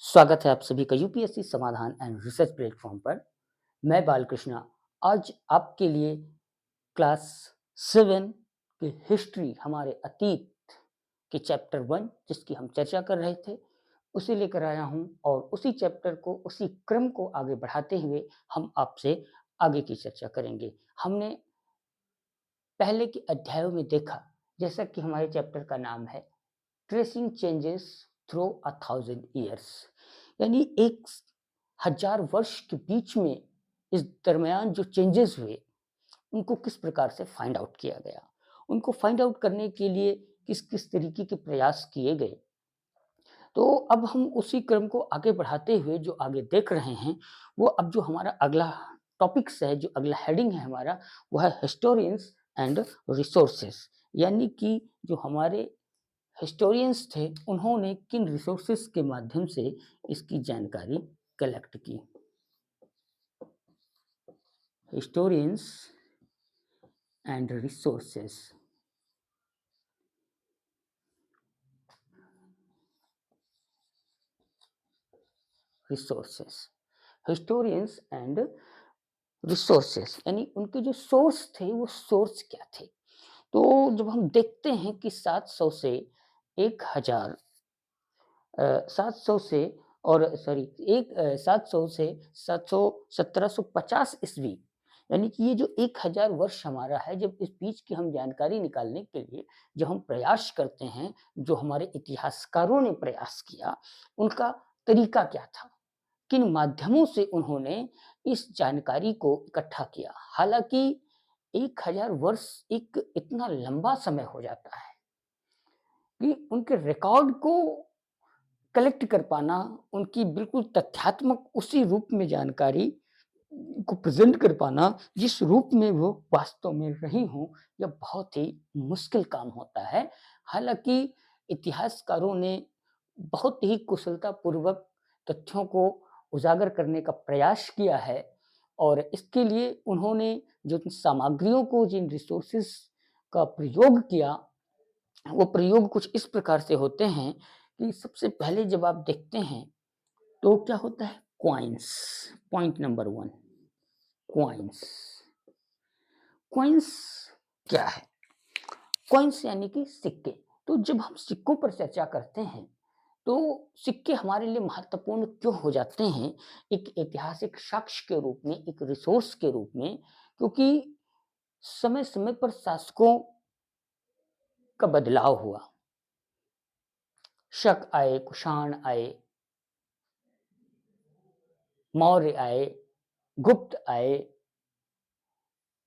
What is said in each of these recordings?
स्वागत है आप सभी का यूपीएससी समाधान एंड रिसर्च प्लेटफॉर्म पर। मैं बालकृष्णा आज आपके लिए क्लास 7 की हिस्ट्री हमारे अतीत के चैप्टर 1 जिसकी हम चर्चा कर रहे थे उसे लेकर आया हूं और उसी चैप्टर को उसी क्रम को आगे बढ़ाते हुए हम आपसे आगे की चर्चा करेंगे। हमने पहले के अध्यायों में देखा जैसा कि हमारे चैप्टर का नाम है ट्रेसिंग चेंजेस थ्रू 1000 ईयर्स, यानी 1000 वर्ष के बीच में इस दरमियान जो चेंजेस हुए उनको किस प्रकार से फाइंड आउट किया गया, उनको फाइंड आउट करने के लिए किस किस तरीके के प्रयास किए गए। तो अब हम उसी क्रम को आगे बढ़ाते हुए जो आगे देख रहे हैं वो अब जो हमारा अगला टॉपिक्स है, जो अगला हेडिंग है हमारा, वो है हिस्टोरियंस एंड रिसोर्सेस, यानी कि जो हमारे हिस्टोरियंस थे उन्होंने किन रिसोर्सेस के माध्यम से इसकी जानकारी कलेक्ट की। Historians and resources. Resources, historians and resources, यानी उनके जो सोर्स थे वो सोर्स क्या थे। तो जब हम देखते हैं कि 700 से 1000 700 से और सॉरी एक 700 से 700 1750 ईस्वी, यानी कि ये जो 1000 वर्ष हमारा है, जब इस बीच की हम जानकारी निकालने के लिए जो हम प्रयास करते हैं, जो हमारे इतिहासकारों ने प्रयास किया, उनका तरीका क्या था, किन माध्यमों से उन्होंने इस जानकारी को इकट्ठा किया। हालांकि 1000 वर्ष एक इतना लंबा समय हो जाता है कि उनके रिकॉर्ड को कलेक्ट कर पाना, उनकी बिल्कुल तथ्यात्मक उसी रूप में जानकारी को प्रेज़ेंट कर पाना, जिस रूप में वो वास्तव में रही हों, यह बहुत ही मुश्किल काम होता है। हालाँकि इतिहासकारों ने बहुत ही कुशलतापूर्वक तथ्यों को उजागर करने का प्रयास किया है और इसके लिए उन्होंने जिन सामग्रियों को, जिन रिसोर्सेज़ का प्रयोग किया, वो प्रयोग कुछ इस प्रकार से होते हैं कि सबसे पहले जब आप देखते हैं तो क्या होता है, coins. Point number 1, coins. Coins क्या है? कॉइन्स यानी कि सिक्के। तो जब हम सिक्कों पर चर्चा करते हैं तो सिक्के हमारे लिए महत्वपूर्ण क्यों हो जाते हैं, एक ऐतिहासिक साक्ष्य के रूप में, एक रिसोर्स के रूप में, क्योंकि समय समय पर शासकों का बदलाव हुआ। शक आए, कुषाण आए, मौर्य आए, गुप्त आए,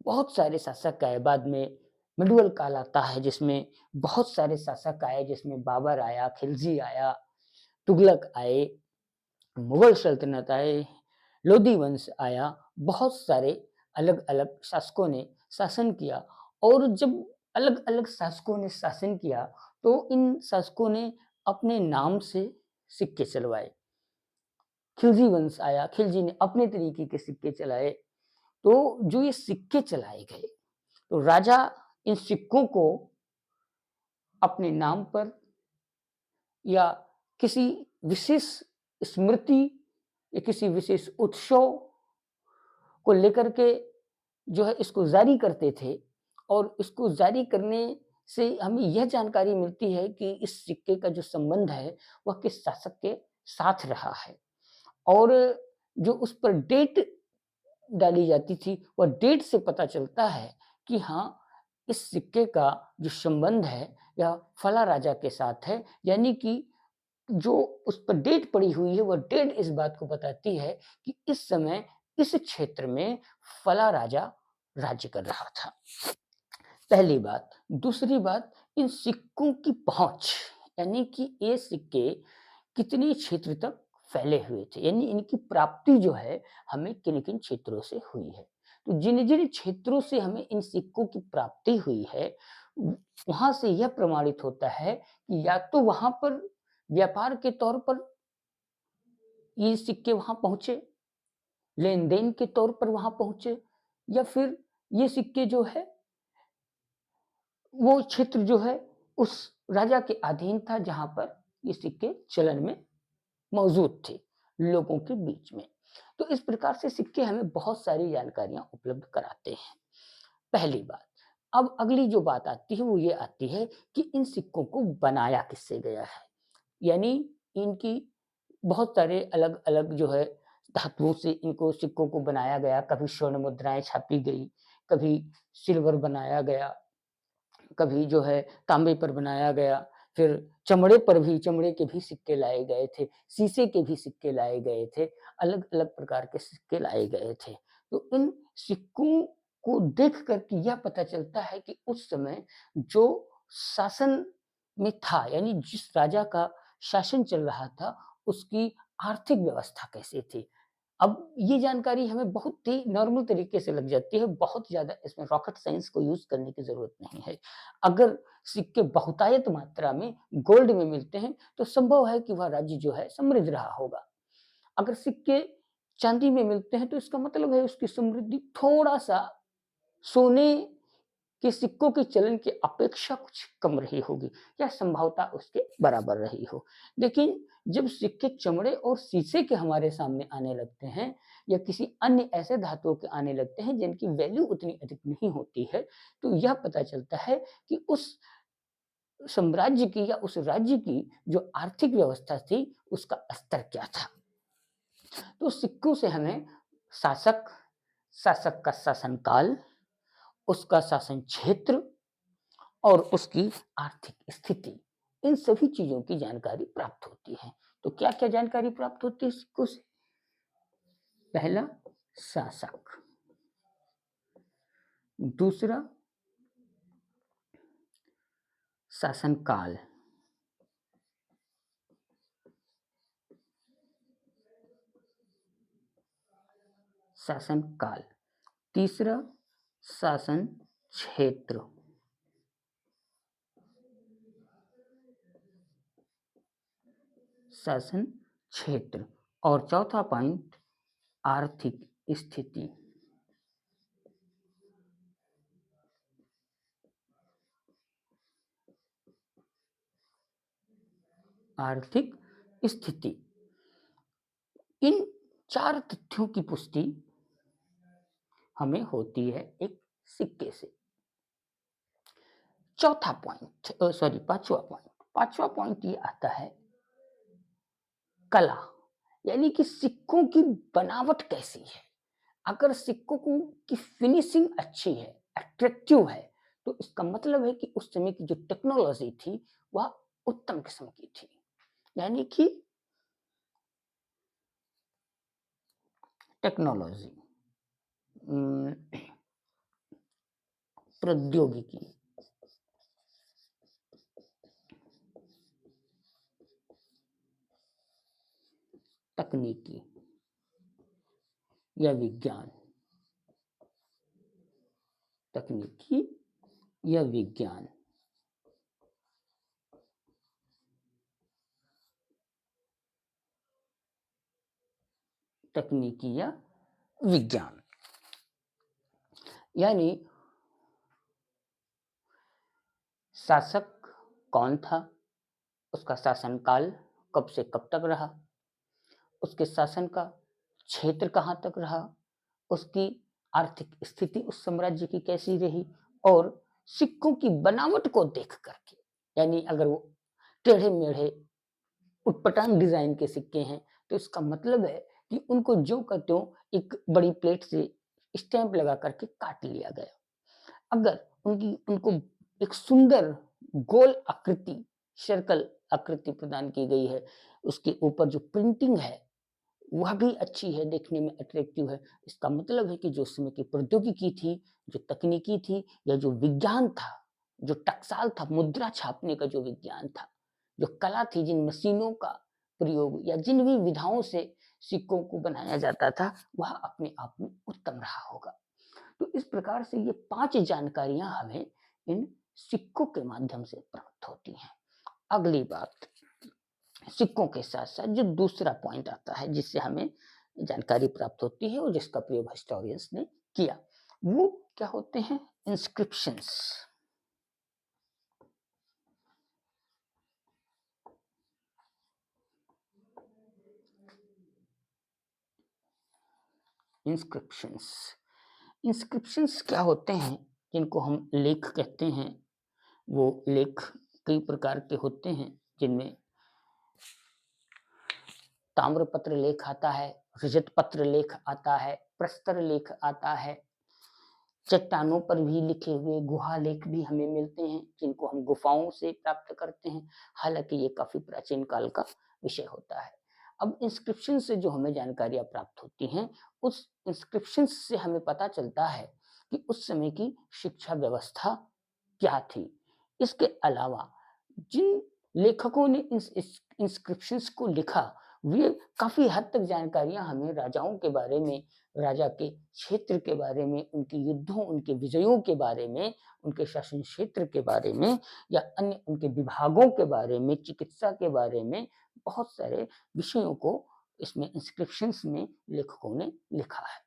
बहुत सारे शासक आए। बाद में मिडुअल काल आता है जिसमें बहुत सारे शासक आए, जिसमें बाबर आया, खिलजी आया, तुगलक आए, मुगल सल्तनत आए, लोधी वंश आया। बहुत सारे अलग-अलग शासकों ने शासन किया और जब अलग-अलग शासकों ने शासन किया तो इन शासकों ने अपने नाम से सिक्के चलवाए। खिलजी वंश आया, खिलजी ने अपने तरीके के सिक्के चलाए। तो जो ये सिक्के चलाए गए, तो राजा इन सिक्कों को अपने नाम पर या किसी विशेष स्मृति या किसी विशेष उत्सव को लेकर के जो है इसको जारी करते थे और इसको जारी करने से हमें यह जानकारी मिलती है कि इस सिक्के का जो संबंध है वह किस शासक के साथ रहा है और जो उस पर डेट डाली जाती थी, वह डेट से पता चलता है कि हाँ, इस सिक्के का जो संबंध है यह फला राजा के साथ है। यानी कि जो उस पर डेट पड़ी हुई है, वह डेट इस बात को बताती है कि इस समय इस क्षेत्र में फला राजा राज्य कर रहा था। पहली बात। दूसरी बात, इन सिक्कों की पहुँच, यानी कि ये सिक्के कितने क्षेत्र तक फैले हुए थे, यानी इनकी प्राप्ति जो है हमें किन-किन क्षेत्रों से हुई है। तो जिन-जिन क्षेत्रों से हमें इन सिक्कों की प्राप्ति हुई है, वहाँ से यह प्रमाणित होता है कि या तो वहाँ पर व्यापार के तौर पर ये सिक्के वहाँ पहुँचे, लेन-देन के तौर पर वहाँ पहुँचे, या फिर ये सिक्के जो है वो क्षेत्र जो है उस राजा के अधीन था जहाँ पर ये सिक्के चलन में मौजूद थे लोगों के बीच में। तो इस प्रकार से सिक्के हमें बहुत सारी जानकारियाँ उपलब्ध कराते हैं, पहली बात। अब अगली जो बात आती है वो ये आती है कि इन सिक्कों को बनाया किससे गया है? यानी इनकी बहुत सारे अलग-अलग जो है धातुओं से इनको सिक्कों को बनाया गया, कभी स्वर्ण मुद्राएँ छापी गई, कभी सिल्वर बनाया गया, कभी जो है तांबे पर बनाया गया, फिर चमड़े के भी सिक्के लाए गए थे, शीशे के भी सिक्के लाए गए थे, अलग-अलग प्रकार के सिक्के लाए गए थे। तो इन सिक्कों को देख कर के यह पता चलता है कि उस समय जो शासन में था, यानी जिस राजा का शासन चल रहा था, उसकी आर्थिक व्यवस्था कैसी थी। अब ये जानकारी हमें बहुत ही नॉर्मल तरीके से लग जाती है, बहुत ज़्यादा इसमें रॉकेट साइंस को यूज़ करने की ज़रूरत नहीं है। अगर सिक्के बहुतायत मात्रा में गोल्ड में मिलते हैं, तो संभव है कि वह राज्य जो है समृद्ध रहा होगा। अगर सिक्के चांदी में मिलते हैं, तो इसका मतलब है उसकी समृद्धि थोड़ा-सा सोने कि सिक्कों के चलन की अपेक्षा कुछ कम रही होगी या संभवतः उसके बराबर रही हो। लेकिन जब सिक्के चमड़े और शीशे के हमारे सामने आने लगते हैं या किसी अन्य ऐसे धातुओं के आने लगते हैं जिनकी वैल्यू उतनी अधिक नहीं होती है, तो यह पता चलता है कि उस साम्राज्य की या उस राज्य की जो आर्थिक व्यवस्था थी, उसका स्तर क्या था। तो सिक्कों से हमें शासक, शासक का शासनकाल, उसका शासन क्षेत्र और उसकी आर्थिक स्थिति, इन सभी चीज़ों की जानकारी प्राप्त होती है। तो क्या-क्या जानकारी प्राप्त होती है सिक्कों से? पहला शासक, दूसरा शासनकाल, शासनकाल, तीसरा शासन क्षेत्र, शासन क्षेत्र और चौथा पॉइंट आर्थिक स्थिति। आर्थिक स्थिति। इन 4 तथ्यों की पुष्टि हमें होती है एक सिक्के से। चौथा पॉइंट सॉरी 5वां पॉइंट ये आता है कला, यानी कि सिक्कों की बनावट कैसी है। अगर सिक्कों को की फिनिशिंग अच्छी है, अट्रैक्टिव है, तो इसका मतलब है कि उस समय की जो टेक्नोलॉजी थी, वह उत्तम किस्म की थी। यानी कि टेक्नोलॉजी, प्रौद्योगिकी, तकनीकी या विज्ञान, तकनीकी या विज्ञान, तकनीकी या विज्ञान। यानी शासक कौन था, उसका शासनकाल कब से कब तक रहा, उसके शासन का क्षेत्र कहाँ तक रहा, उसकी आर्थिक स्थिति उस साम्राज्य की कैसी रही और सिक्कों की बनावट को देख करके, यानी अगर वो टेढ़े-मेढ़े उटपटांग डिजाइन के सिक्के हैं, तो इसका मतलब है कि उनको ज्यों का त्यों एक बड़ी प्लेट से स्टैंप लगा करके काट लिया गया। अगर उनको एक सुंदर गोल आकृति, सर्कल आकृति प्रदान की गई है, उसके ऊपर जो प्रिंटिंग है वह भी अच्छी है, देखने में अट्रैक्टिव है। इसका मतलब है कि जो उस समय की प्रौद्योगिकी थी, जो तकनीकी थी या जो विज्ञान था, जो टकसाल था, मुद्रा छापने का जो विज्ञान था, जो कला थी, जिन मशीनों का प्रयोग या जिन भी विधाओं से सिक्कों को बनाया जाता था, वह अपने आप में उत्तम रहा होगा। तो इस प्रकार से ये 5 जानकारियाँ हमें इन सिक्कों के माध्यम से प्राप्त होती हैं। अगली बात, सिक्कों के साथ-साथ जो दूसरा पॉइंट आता है जिससे हमें जानकारी प्राप्त होती है और जिसका प्रयोग हिस्टोरियंस ने किया, वो क्या होते हैं? इंस्क्रिप्शंस। इंस्क्रिप्शंस। इंस्क्रिप्शंस क्या होते हैं, जिनको हम लेख कहते हैं? वो लेख कई प्रकार के होते हैं, जिनमें ताम्रपत्र लेख आता है, रजत पत्र लेख आता है, प्रस्तर लेख आता है, चट्टानों पर भी लिखे हुए गुहा लेख भी हमें मिलते हैं, जिनको हम गुफाओं से प्राप्त करते हैं। हालांकि ये काफी प्राचीन काल का विषय होता है। अब इंस्क्रिप्शन से जो हमें जानकारियां प्राप्त होती हैं, उस इंस्क्रिप्शन से हमें पता चलता है कि उस समय की शिक्षा व्यवस्था क्या थी। इसके अलावा जिन लेखकों ने इस इंस्क्रिप्शंस को लिखा, वे काफी हद तक जानकारियां हमें राजाओं के बारे में, राजा के क्षेत्र के बारे में, उनके युद्धों, उनके विजयों के बारे में, उनके शासन क्षेत्र के बारे में, या अन्य उनके विभागों के बारे में, चिकित्सा के बारे में, बहुत सारे विषयों को इसमें इंस्क्रिप्शंस में लेखकों ने लिखा है।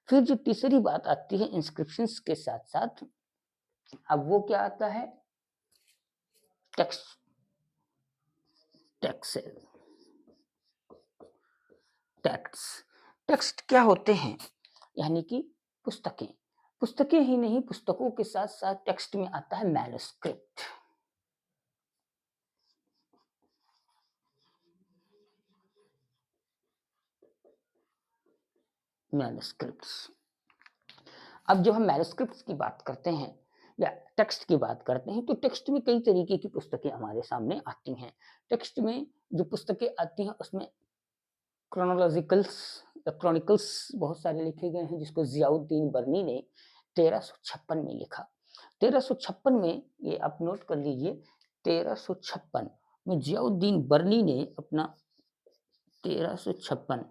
फिर जो तीसरी बात आती है इंस्क्रिप्शंस के साथ साथ, अब वो क्या आता है? टेक्स्ट। टेक्स्ट टेक्स्ट टेक्स्ट क्या होते हैं? यानी कि पुस्तकें। पुस्तकें ही नहीं, पुस्तकों के साथ साथ टेक्स्ट में आता है मैन्युस्क्रिप्ट। मैन्युस्क्रिप्ट्स। अब जब हम मैन्युस्क्रिप्ट्स की बात करते हैं या टेक्स्ट की बात करते हैं, तो टेक्स्ट में कई तरीके की पुस्तकें हमारे सामने आती हैं। टेक्स्ट में जो पुस्तकें आती हैं, उसमें क्रोनोलॉजिकल्स या क्रॉनिकल्स बहुत सारे लिखे गए हैं, जिसको जियाउद्दीन बर्नी ने 1356 में लिखा। 1356 में, ये आप नोट कर लीजिए, 1356 में जियाउद्दीन बर्नी ने अपना 1356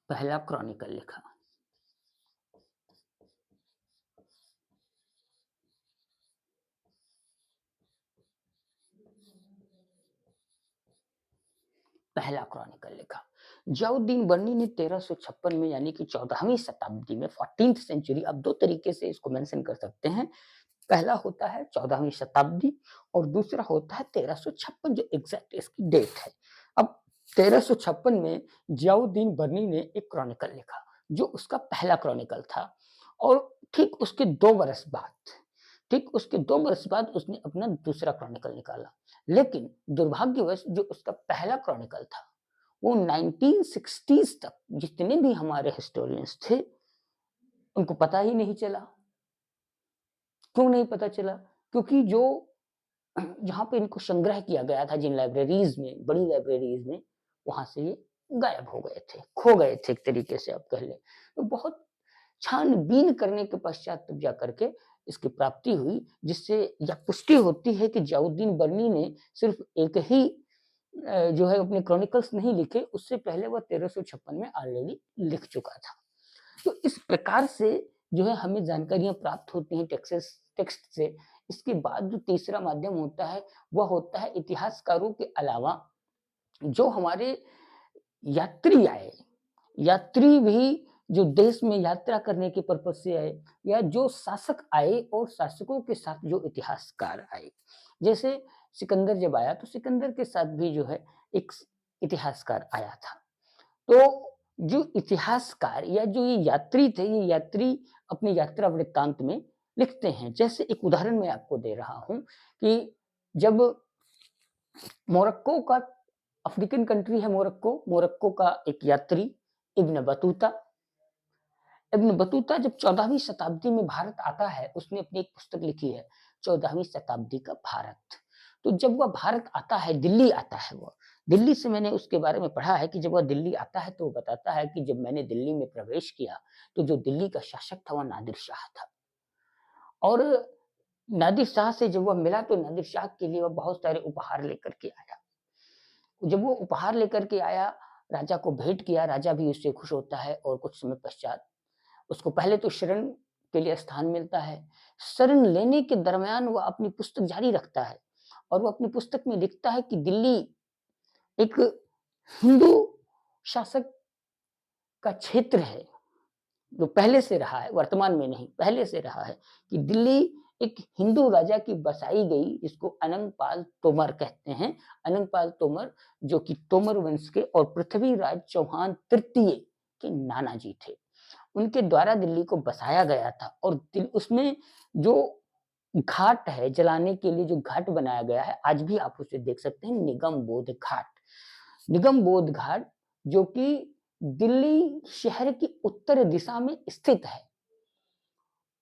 पहला क्रॉनिकल लिखा। पहला क्रॉनिकल लिखा जियाउद्दीन बर्नी ने 1356 में, यानी कि 14वीं शताब्दी में, 14th सेंचुरी। अब दो तरीके से इसको मेंशन कर सकते हैं। पहला होता है 14वीं शताब्दी और दूसरा होता है 1356, जो एग्जैक्ट इसकी डेट है। अब 1356 में जियाउद्दीन बर्नी ने एक क्रॉनिकल लिखा, जो उसका पहला क्रॉनिकल था। और ठीक उसके 2 वर्ष बाद उसने अपना दूसरा क्रॉनिकल निकाला। लेकिन दुर्भाग्यवश जो उसका पहला क्रॉनिकल था, वो 1960s तक जितने भी हमारे हिस्टोरियंस थे, उनको पता ही नहीं चला। क्यों नहीं पता चला? क्योंकि जो जहाँ पे इनको संग्रह किया गया था, जिन लाइब्रेरीज में, बड़ी लाइब्रेरीज में, वहां से ये गायब हो गए थे, खो गए थे, एक तरीके से आप कह लें। तो बहुत छानबीन करने के पश्चात तब जा करके इसकी प्राप्ति हुई, जिससे यह पुष्टि होती है कि जियाउद्दीन बर्नी ने सिर्फ एक ही जो है अपने क्रॉनिकल्स नहीं लिखे, उससे पहले वह 1356 में ऑलरेडी लिख चुका था। तो इस प्रकार से जो है हमें जानकारियां प्राप्त होती हैं टेक्स्ट से। इसके बाद जो तीसरा माध्यम होता है, वह होता है इतिहासकारों के अलावा जो हमारे यात्री आए, यात्री भी जो देश में यात्रा करने के पर्पज से आए, या जो शासक आए और शासकों के साथ जो इतिहासकार आए। जैसे सिकंदर जब आया, तो सिकंदर के साथ भी जो है एक इतिहासकार आया था। तो जो इतिहासकार या जो ये यात्री थे, ये यात्री अपनी यात्रा वृत्तांत में लिखते हैं। जैसे एक उदाहरण मैं आपको दे रहा हूं कि जब मोरक्को का, अफ्रीकन कंट्री है मोरक्को, मोरक्को का एक यात्री इब्न बतूता, जब 14वीं शताब्दी में भारत आता है, उसने अपनी एक पुस्तक लिखी है, 14वीं शताब्दी का भारत। तो जब वह भारत आता है, दिल्ली आता है, वह दिल्ली से, मैंने उसके बारे में पढ़ा है कि जब वह दिल्ली आता है, तो वो बताता है कि जब मैंने दिल्ली में प्रवेश किया, तो जो दिल्ली का शासक था वह नादिर शाह था। और नादिर शाह से जब वह मिला, तो नादिर शाह के लिए वह बहुत सारे उपहार लेकर के आया। जब वो उपहार लेकर के आया, राजा को भेंट किया, राजा भी उससे खुश होता है, और कुछ समय पश्चात उसको पहले तो शरण के लिए स्थान मिलता है। शरण लेने के दरमियान वह अपनी पुस्तक जारी रखता है, और वो अपनी पुस्तक में लिखता है कि दिल्ली एक हिंदू शासक का क्षेत्र है, जो पहले से रहा है, वर्तमान में नहीं, पहले से रहा है कि दिल्ली एक हिंदू राजा की बसाई गई, जिसको अनंगपाल तोमर कहते हैं। अनंगपाल तोमर जो कि तोमर वंश के और पृथ्वीराज चौहान तृतीय के नाना जी थे। उनके द्वारा दिल्ली को बसाया गया था और उसमें जो घाट है, जलाने के लिए जो घाट बनाया गया है, आज भी आप उसे देख सकते हैं, निगम बोध घाट। निगम बोध घाट जो कि दिल्ली शहर की उत्तर दिशा में स्थित है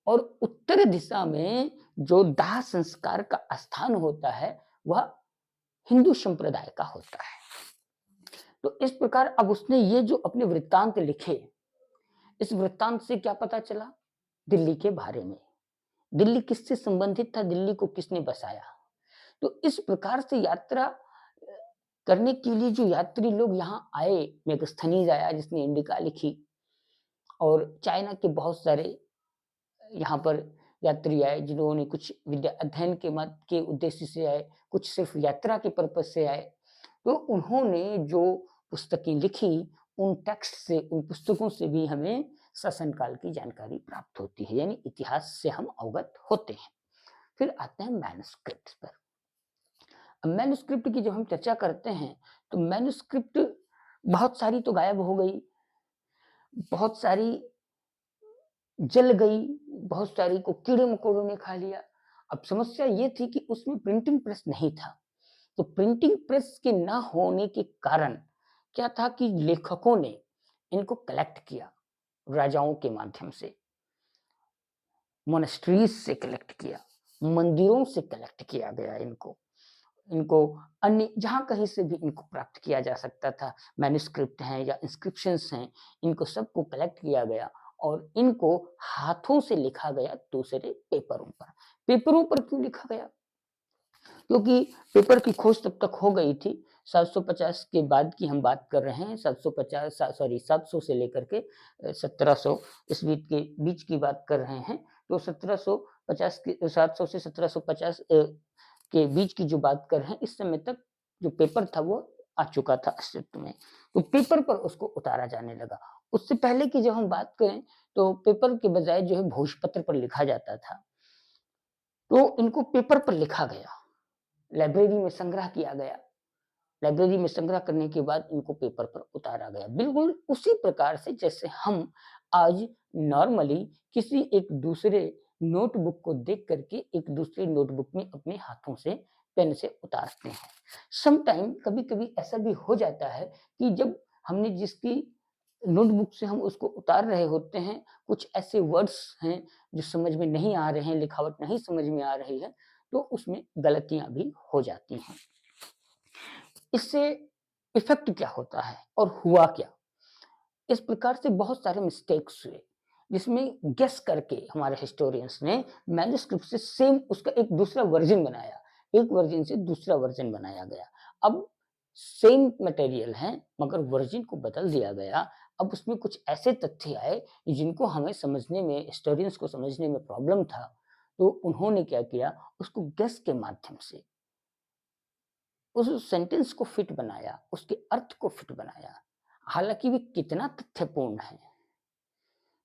और उत्तर दिशा में जो दाह संस्कार का स्थान होता है वह हिंदू संप्रदाय का होता है। तो इस प्रकार अब उसने ये जो अपने वृत्तांत लिखे, इस वृत्तांत से क्या पता चला दिल्ली के बारे में, दिल्ली किससे संबंधित था, दिल्ली को किसने बसाया। तो इस प्रकार से यात्रा करने के लिए जो यात्री लोग यहाँ आए, मेगस्थनीज आया जिसने इंडिका लिखी, और चाइना के बहुत सारे यहाँ पर यात्री आए जिन्होंने कुछ विद्या अध्ययन के मत के उद्देश्य से आए, कुछ सिर्फ यात्रा के पर्पज से आए। तो उन्होंने जो पुस्तकें लिखी, उन टेक्स्ट से, उन पुस्तकों से भी हमें शासन काल की जानकारी प्राप्त होती है, यानी इतिहास से हम अवगत होते हैं। फिर आते हैं मैन्युस्क्रिप्ट पर। मैन्युस्क्रिप्ट की जब हम चर्चा करते हैं तो मैन्युस्क्रिप्ट बहुत सारी तो गायब हो गई, बहुत सारी जल गई, बहुत सारी को कीड़े मकोड़ों ने खा लिया। अब समस्या ये थी कि उसमें प्रिंटिंग प्रेस नहीं था, तो प्रिंटिंग प्रेस के ना होने के कारण क्या था कि लेखकों ने इनको कलेक्ट किया, राजाओं के माध्यम से, मोनेस्ट्रीज से कलेक्ट किया, मंदिरों से कलेक्ट किया गया इनको अन्य जहां कहीं से भी इनको प्राप्त किया जा सकता था। मैन्युस्क्रिप्ट हैं या इंस्क्रिप्शंस हैं, इनको सबको कलेक्ट किया गया और इनको हाथों से लिखा गया दूसरे पेपरों पर। पेपरों पर क्यों लिखा गया? क्योंकि पेपर की खोज तब तक हो गई थी, 750 के बाद की हम बात कर रहे हैं, 700 से लेकर के 1700 ईस्वी के बीच की बात कर रहे हैं। तो 1750 के 700 से 1750 के बीच की जो बात कर रहे हैं, इस समय तक जो पेपर था वो आ चुका था अस्तित्व में, तो पेपर पर उसको उतारा जाने लगा। उससे पहले की जब हम बात करें तो पेपर के बजाय जो है भोजपत्र पर लिखा जाता था, तो इनको पेपर पर लिखा गया, लाइब्रेरी में संग्रह किया गया, लाइब्रेरी में संग्रह करने के बाद इनको पेपर पर उतारा गया। बिल्कुल उसी प्रकार से जैसे हम आज नॉर्मली किसी एक दूसरे नोटबुक को देख करके एक दूसरी नोटबुक में अपने हाथों से पेन से उतारते हैं। समटाइम कभी-कभी ऐसा भी हो जाता है कि जब हमने जिसकी नोटबुक से हम उसको उतार रहे होते हैं, कुछ ऐसे वर्ड्स हैं जो समझ में नहीं आ रहे हैं, लिखावट नहीं समझ में आ रही है, तो उसमें गलतियाँ भी हो जाती हैं। इससे इफ़ेक्ट क्या होता है और हुआ क्या? इस प्रकार से बहुत सारे मिस्टेक्स हुए, जिसमें गेस करके हमारे हिस्टोरियंस ने मैन्युस्क्रिप्ट से सेम उसका एक दूसरा वर्ज़न बनाया, एक वर्ज़न से दूसरा वर्ज़न बनाया गया। अब सेम मटेरियल है मगर वर्ज़न को बदल दिया गया। अब उसमें कुछ ऐसे तथ्य आए जिनको हमें समझने में, हिस्टोरियंस को समझने में प्रॉब्लम था, तो उन्होंने क्या किया, उसको गेस के माध्यम से उस सेंटेंस को फिट बनाया, उसके अर्थ को फिट बनाया। हालाँकि वे कितना तथ्यपूर्ण है,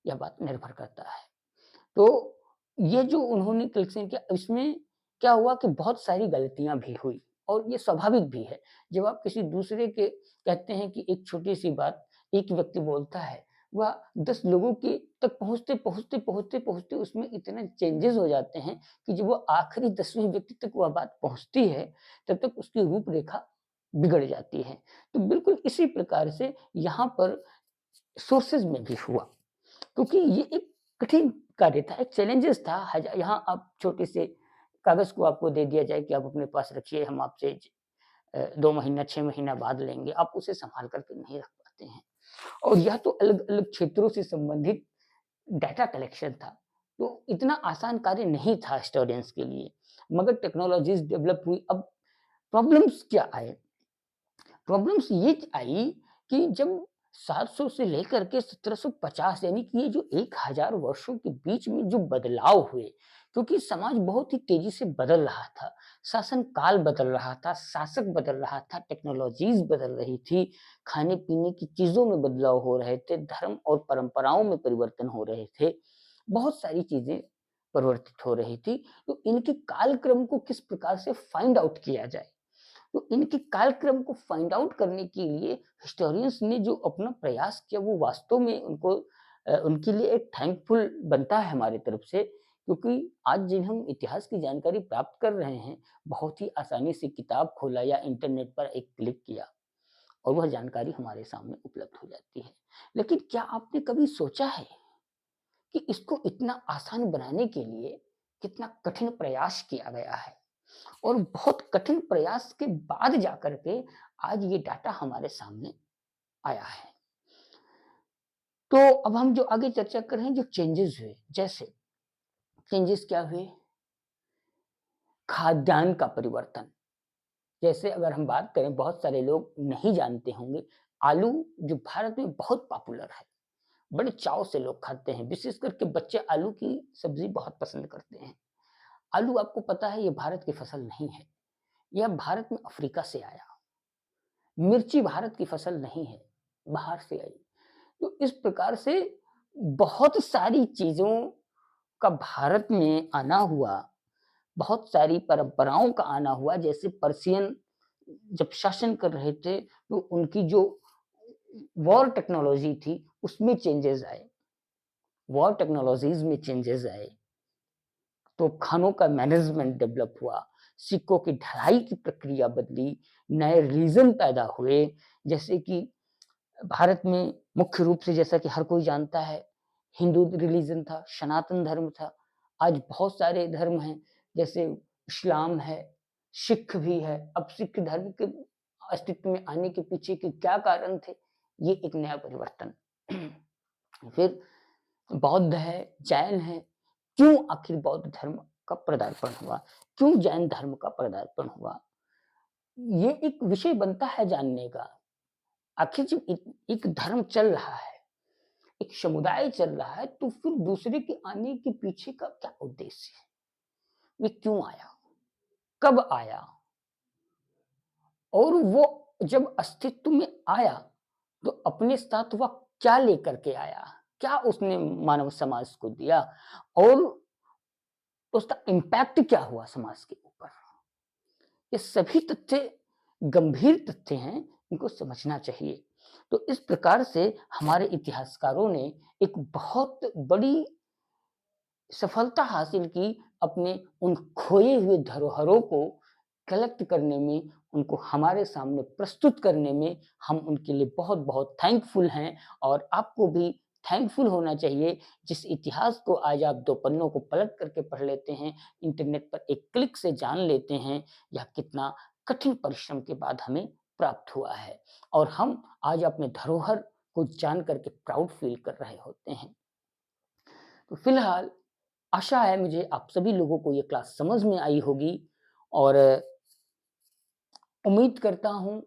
यह बात निर्भर करता है। तो ये जो उन्होंने कलेक्शन किया, इसमें क्या हुआ कि बहुत सारी गलतियाँ भी हुई और ये स्वाभाविक भी है। जब आप किसी दूसरे के कहते हैं कि एक छोटी-सी बात एक व्यक्ति बोलता है, वह 10 लोगों के तक पहुँचते उसमें इतने चेंजेज़ हो जाते हैं कि जब वो आखिरी 10वें व्यक्ति तक वह बात पहुँचती है, तब तक उसकी रूपरेखा बिगड़ जाती है। तो बिल्कुल इसी प्रकार से यहाँ पर सोर्सेज़ में भी हुआ, क्योंकि ये एक कठिन कार्य था, एक चैलेंजेस था। यहाँ आप छोटे से कागज़ को आपको दे दिया जाए कि आप अपने पास रखिए, हम आपसे 2 महीना, 6 महीना बाद लेंगे, आप उसे सँभाल कर के नहीं रख पाते हैं। और यह तो अलग-अलग क्षेत्रों से संबंधित डाटा कलेक्शन था, तो इतना आसान कार्य नहीं था हिस्टोरियंस के लिए। मगर टेक्नोलॉजीज़ डेवलप हुई। अब प्रॉब्लम्स क्या आए? प्रॉब्लम्स ये आई कि जब 700 से लेकर के 1750, यानी कि ये जो 1000 वर्षों के बीच में जो बदलाव हुए, क्योंकि समाज बहुत ही तेजी से बदल रहा था, शासन काल बदल रहा था, शासक बदल रहा था, टेक्नोलॉजीज बदल रही थी, खाने-पीने की चीज़ों में बदलाव हो रहे थे, धर्म और परंपराओं में परिवर्तन हो रहे थे, बहुत सारी चीज़ें परिवर्तित हो रही थी। तो इनके कालक्रम को किस प्रकार से फाइंड आउट किया जाए? तो इनके कालक्रम को फाइंड आउट करने के लिए हिस्टोरियंस ने जो अपना प्रयास किया वो वास्तव में उनके लिए एक थैंकफुल बनता है हमारी तरफ से, क्योंकि आज जिन हम इतिहास की जानकारी प्राप्त कर रहे हैं, बहुत ही आसानी से किताब खोला या इंटरनेट पर एक क्लिक किया और वह जानकारी हमारे सामने उपलब्ध हो जाती है। लेकिन क्या आपने कभी सोचा है कि इसको इतना आसान बनाने के लिए कितना कठिन प्रयास किया गया है? और बहुत कठिन प्रयास के बाद जाकर के आज ये डाटा हमारे सामने आया है। तो अब हम जो आगे चर्चा कर रहे हैं, जो चेंजेस हुए, जैसे चेंजेस क्या हुए? खाद्यान्न का परिवर्तन। जैसे अगर हम बात करें, बहुत सारे लोग नहीं जानते होंगे, आलू जो भारत में बहुत पॉपुलर है, बड़े चाव से लोग खाते हैं, विशेष करके बच्चे आलू की सब्जी बहुत पसंद करते हैं। आलू आपको पता है ये भारत की फसल नहीं है, यह भारत में अफ्रीका से आया। मिर्ची भारत की फसल नहीं है, बाहर से आई। तो इस प्रकार से बहुत सारी चीज़ों का भारत में आना हुआ, बहुत सारी परंपराओं का आना हुआ। जैसे पर्शियन जब शासन कर रहे थे, तो उनकी जो वॉर टेक्नोलॉजी थी, उसमें चेंजेस आए, वॉर टेक्नोलॉजीज़ में चेंजेस आए। तो खानों का मैनेजमेंट डेवलप हुआ, सिक्कों की ढलाई की प्रक्रिया बदली, नए रीजन पैदा हुए। जैसे कि भारत में मुख्य रूप से, जैसा कि हर कोई जानता है, हिंदू रिलीजन था, सनातन धर्म था। आज बहुत सारे धर्म हैं, जैसे इस्लाम है, सिख भी है। अब सिख धर्म के अस्तित्व में आने के पीछे के क्या कारण थे, ये एक नया परिवर्तन। फिर बौद्ध है, जैन है। क्यों आखिर बौद्ध धर्म का पदार्पण हुआ? क्यों जैन धर्म का पदार्पण हुआ? ये एक विषय बनता है जानने का। आखिर जब एक धर्म चल रहा है, एक समुदाय चल रहा है, तो फिर दूसरे के आने के पीछे का क्या उद्देश्य है? ये क्यों आया? कब आया? और वो जब अस्तित्व में आया, तो अपने साथ वह क्या लेकर के आया? क्या उसने मानव समाज को दिया? और उसका इम्पैक्ट क्या हुआ समाज के ऊपर? ये सभी तथ्य गंभीर तथ्य हैं, इनको समझना चाहिए। तो इस प्रकार से हमारे इतिहासकारों ने एक बहुत बड़ी सफलता हासिल की, अपने उन खोए हुए धरोहरों को कलेक्ट करने में, उनको हमारे सामने प्रस्तुत करने में। हम उनके लिए बहुत-बहुत थैंकफुल हैं, और आपको भी थैंकफुल होना चाहिए, जिस इतिहास को आज आप 2 पन्नों को पलट करके पढ़ लेते हैं, इंटरनेट पर एक क्लिक से जान लेते हैं, यह कितना कठिन परिश्रम के बाद हमें प्राप्त हुआ है। और हम आज अपने धरोहर को जान करके प्राउड फील कर रहे होते हैं। तो फिलहाल आशा है मुझे आप सभी लोगों को ये क्लास समझ में आई होगी, और उम्मीद करता हूँ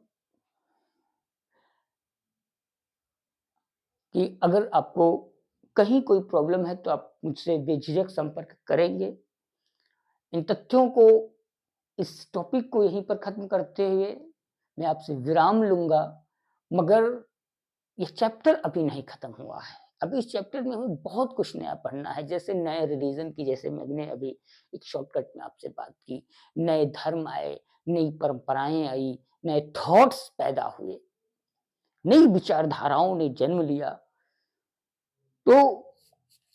कि अगर आपको कहीं कोई प्रॉब्लम है, तो आप मुझसे बेझिझक संपर्क करेंगे। इन तथ्यों को, इस टॉपिक को यहीं पर ख़त्म करते हुए मैं आपसे विराम लूँगा, मगर ये चैप्टर अभी नहीं ख़त्म हुआ है। अभी इस चैप्टर में हमें बहुत कुछ नया पढ़ना है, जैसे नए रिलीजन की, जैसे मैंने अभी एक शॉर्टकट में आपसे बात की, नए धर्म आए, नई परंपराएँ आई, नए थॉट्स पैदा हुए, नई विचारधाराओं ने जन्म लिया। तो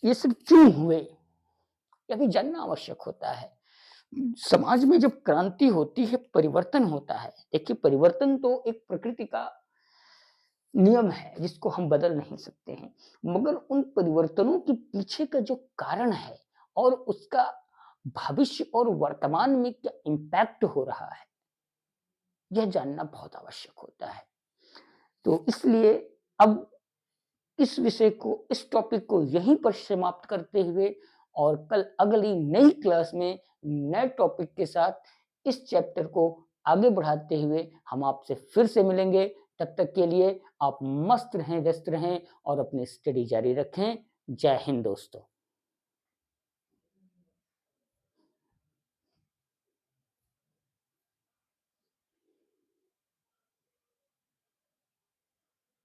ये सब क्यों हुए? ये भी जानना आवश्यक होता है। समाज में जब क्रांति होती है, परिवर्तन होता है। देखिए, परिवर्तन तो एक प्रकृति का नियम है, जिसको हम बदल नहीं सकते हैं। मगर उन परिवर्तनों के पीछे का जो कारण है, और उसका भविष्य और वर्तमान में क्या इम्पैक्ट हो रहा है, यह जानना बहुत आवश्यक होता है। तो इसलिए अब इस विषय को, इस टॉपिक को यहीं पर समाप्त करते हुए, और कल अगली नई क्लास में नए टॉपिक के साथ इस चैप्टर को आगे बढ़ाते हुए हम आपसे फिर से मिलेंगे। तब तक के लिए आप मस्त रहें, व्यस्त रहें, और अपनी स्टडी जारी रखें। जय हिंद दोस्तों।